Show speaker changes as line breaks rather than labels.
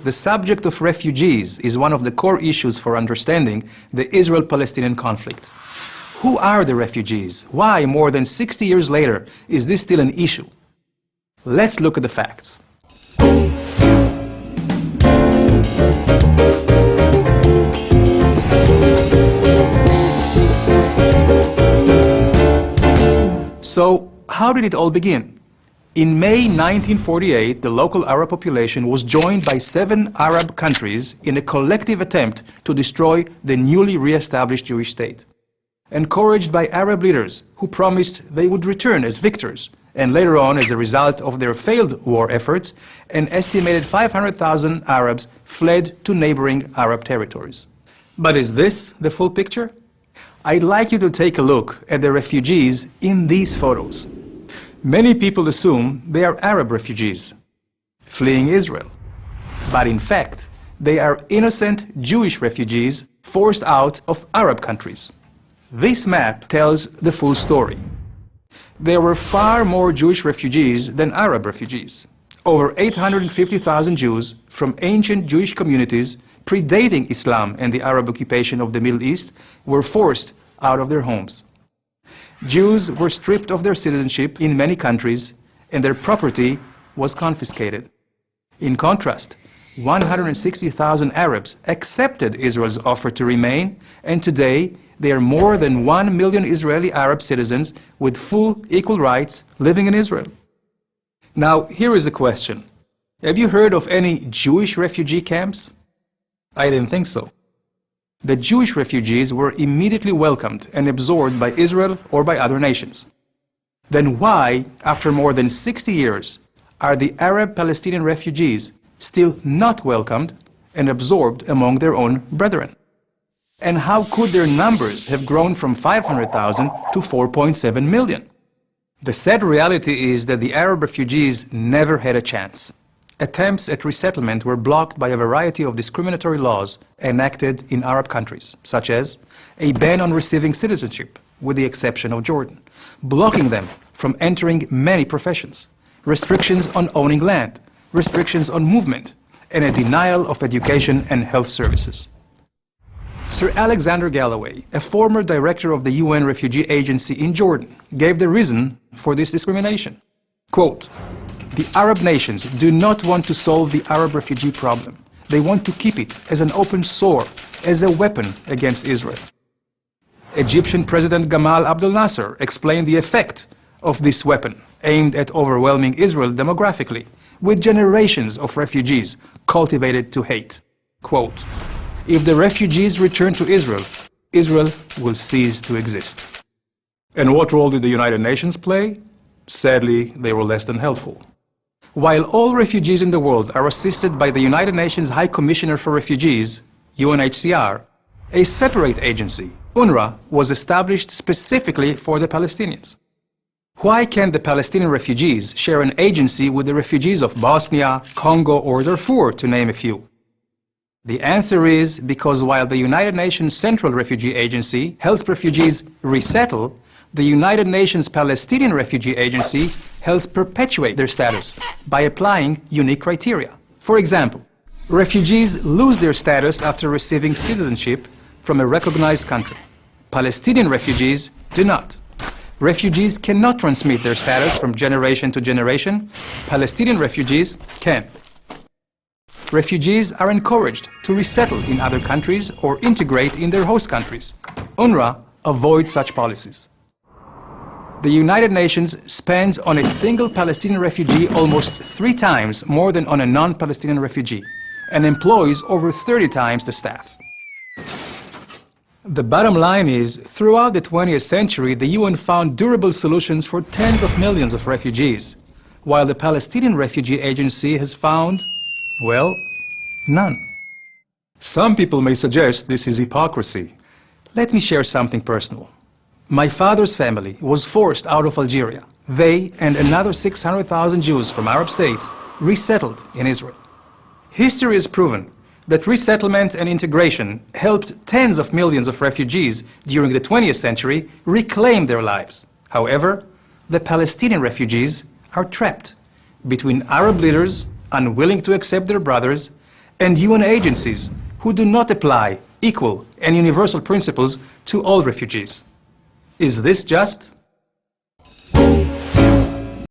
The subject of refugees is one of the core issues for understanding the Israel-Palestinian conflict. Who are the refugees? Why, more than 60 years later, is this still an issue? Let's look at the facts. So, how did it all begin? In May 1948, the local Arab population was joined by 7 Arab countries in a collective attempt to destroy the newly re-established Jewish state. Encouraged by Arab leaders who promised they would return as victors, and later on, as a result of their failed war efforts, an estimated 500,000 Arabs fled to neighboring Arab territories. But is this the full picture? I'd like you to take a look at the refugees in these photos. Many people assume they are Arab refugees, fleeing Israel. But in fact, they are innocent Jewish refugees forced out of Arab countries. This map tells the full story. There were far more Jewish refugees than Arab refugees. Over 850,000 Jews from ancient Jewish communities predating Islam and the Arab occupation of the Middle East were forced out of their homes. Jews were stripped of their citizenship in many countries, and their property was confiscated. In contrast, 160,000 Arabs accepted Israel's offer to remain, and today there are more than 1 million Israeli Arab citizens with full equal rights living in Israel. Now, here is a question. Have you heard of any Jewish refugee camps? I didn't think so. The Jewish refugees were immediately welcomed and absorbed by Israel or by other nations. Then why, after more than 60 years, are the Arab Palestinian refugees still not welcomed and absorbed among their own brethren? And how could their numbers have grown from 500,000 to 4.7 million? The sad reality is that the Arab refugees never had a chance. Attempts at resettlement were blocked by a variety of discriminatory laws enacted in Arab countries, such as a ban on receiving citizenship, with the exception of Jordan, blocking them from entering many professions, restrictions on owning land, restrictions on movement, and a denial of education and health services. Sir Alexander Galloway, a former director of the UN Refugee Agency in Jordan, gave the reason for this discrimination. Quote, "The Arab nations do not want to solve the Arab refugee problem. They want to keep it as an open sore, as a weapon against Israel." Egyptian President Gamal Abdel Nasser explained the effect of this weapon, aimed at overwhelming Israel demographically, with generations of refugees cultivated to hate. Quote, "If the refugees return to Israel, Israel will cease to exist." And what role did the United Nations play? Sadly, they were less than helpful. While all refugees in the world are assisted by the United Nations High Commissioner for Refugees, UNHCR, a separate agency, UNRWA, was established specifically for the Palestinians. Why can't the Palestinian refugees share an agency with the refugees of Bosnia, Congo, or Darfur, to name a few? The answer is because while the United Nations Central Refugee Agency helps refugees resettle, the United Nations Palestinian Refugee Agency helps perpetuate their status by applying unique criteria. For example, refugees lose their status after receiving citizenship from a recognized country. Palestinian refugees do not. Refugees cannot transmit their status from generation to generation. Palestinian refugees can. Refugees are encouraged to resettle in other countries or integrate in their host countries. UNRWA avoids such policies. The United Nations spends on a single Palestinian refugee almost 3 times more than on a non-Palestinian refugee, and employs over 30 times the staff. The bottom line is, throughout the 20th century, the UN found durable solutions for tens of millions of refugees, while the Palestinian Refugee Agency has found, well, none. Some people may suggest this is hypocrisy. Let me share something personal. My father's family was forced out of Algeria. They and another 600,000 Jews from Arab states resettled in Israel. History has proven that resettlement and integration helped tens of millions of refugees during the 20th century reclaim their lives. However, the Palestinian refugees are trapped between Arab leaders unwilling to accept their brothers and UN agencies who do not apply equal and universal principles to all refugees. Is this just?